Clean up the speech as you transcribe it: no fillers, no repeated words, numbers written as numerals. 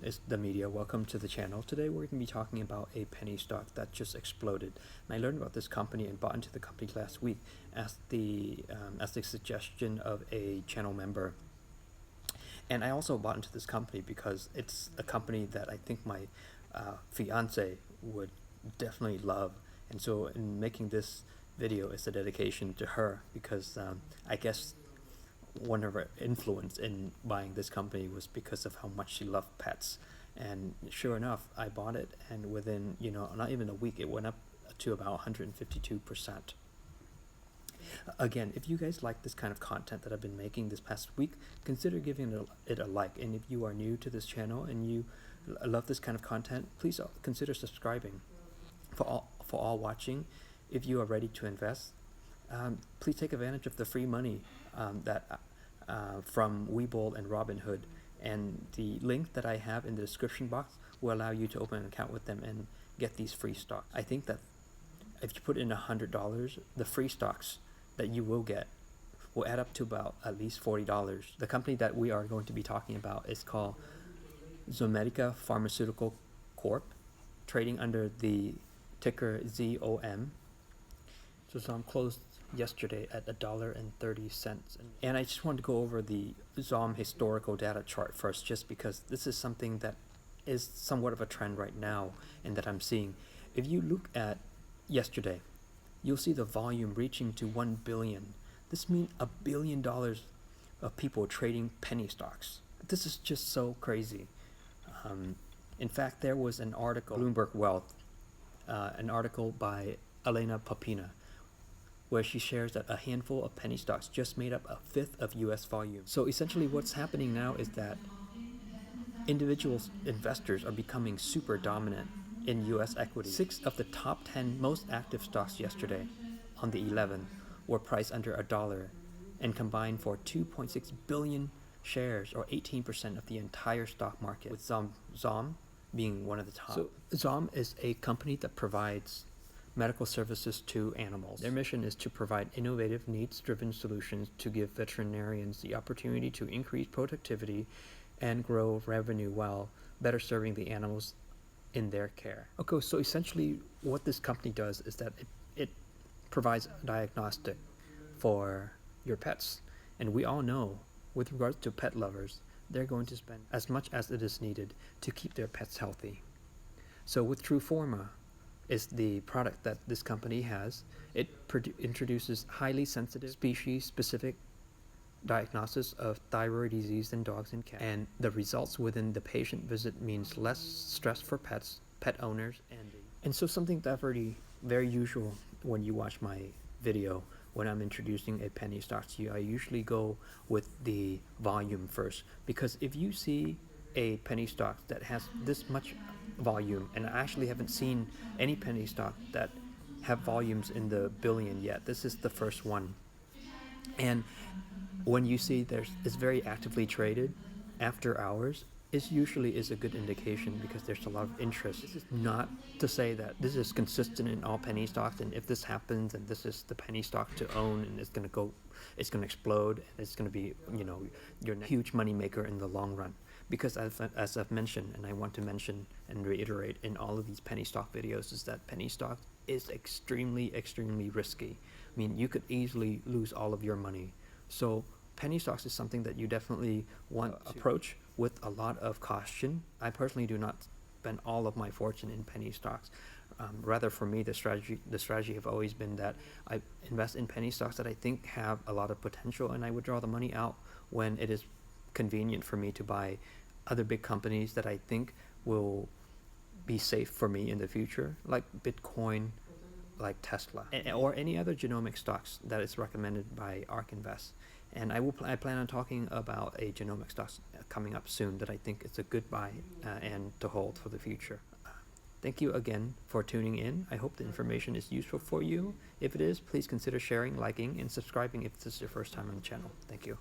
it's Zomedia. Welcome to the channel. Today we're going to be talking about a penny stock that just exploded. And I learned about this company and bought into the company last week as the suggestion of a channel member. And I also bought into this company because it's a company that I think my fiance would definitely love. And so in making this video, it's a dedication to her because I guess one of her influence in buying this company was because of how much she loved pets. And sure enough, I bought it, and within not even a week, it went up to about 152%. Again, if you guys like this kind of content that I've been making this past week, consider giving it a like. And if you are new to this channel and you love this kind of content, please consider subscribing. For all watching, if you are ready to invest, please take advantage of the free money from Webull and Robinhood, and the link that I have in the description box will allow you to open an account with them and get these free stocks. I think that if you put in $100, the free stocks that you will get will add up to about at least $40. The company that we are going to be talking about is called Zomedica Pharmaceutical Corp, trading under the ticker ZOM. So ZOM closed yesterday at $1.30, and I just wanted to go over the ZOM historical data chart first, just because this is something that is somewhat of a trend right now and that I'm seeing. If you look at yesterday, you'll see the volume reaching to 1 billion. This means $1 billion of people trading penny stocks. This is just so crazy. In fact, there was an article, Bloomberg Wealth, an article by Elena Popina, where she shares that a handful of penny stocks just made up a fifth of US volume. So essentially what's happening now is that individual investors are becoming super dominant in US equity. 6 of the top 10 most active stocks yesterday on the 11th were priced under $1 and combined for 2.6 billion shares, or 18% of the entire stock market, with ZOM being one of the top. So ZOM is a company that provides medical services to animals. Their mission is to provide innovative, needs-driven solutions to give veterinarians the opportunity to increase productivity and grow revenue while better serving the animals in their care. Okay, so essentially what this company does is that it provides a diagnostic for your pets. And we all know, with regards to pet lovers, they're going to spend as much as it is needed to keep their pets healthy. So with Truforma is the product that this company has. It introduces highly sensitive, species-specific diagnosis of thyroid disease in dogs and cats. And the results within the patient visit means less stress for pets, pet owners, and so something that very usual when you watch my video. When I'm introducing a penny stock to you, I usually go with the volume first, because if you see a penny stock that has this much volume, and I actually haven't seen any penny stock that have volumes in the billion yet. This is the first one. And when you see it's very actively traded after hours, it usually is a good indication because there's a lot of interest. This is not to say that this is consistent in all penny stocks, and if this happens and this is the penny stock to own, and it's going to explode, and it's going to be your huge money maker in the long run. Because as I've mentioned, and I want to mention and reiterate in all of these penny stock videos, is that penny stock is extremely, extremely risky. I mean, you could easily lose all of your money. So penny stocks is something that you definitely want to approach with a lot of caution. I personally do not spend all of my fortune in penny stocks. Rather, for me, the strategy have always been that I invest in penny stocks that I think have a lot of potential, and I withdraw the money out when it is convenient for me to buy other big companies that I think will be safe for me in the future, like Bitcoin, like Tesla, or any other genomic stocks that is recommended by ARK Invest. And I plan on talking about a genomic stock coming up soon that I think it's a good buy and to hold for the future. Thank you again for tuning in. I hope the information is useful for you. If it is, please consider sharing, liking, and subscribing if this is your first time on the channel. Thank you.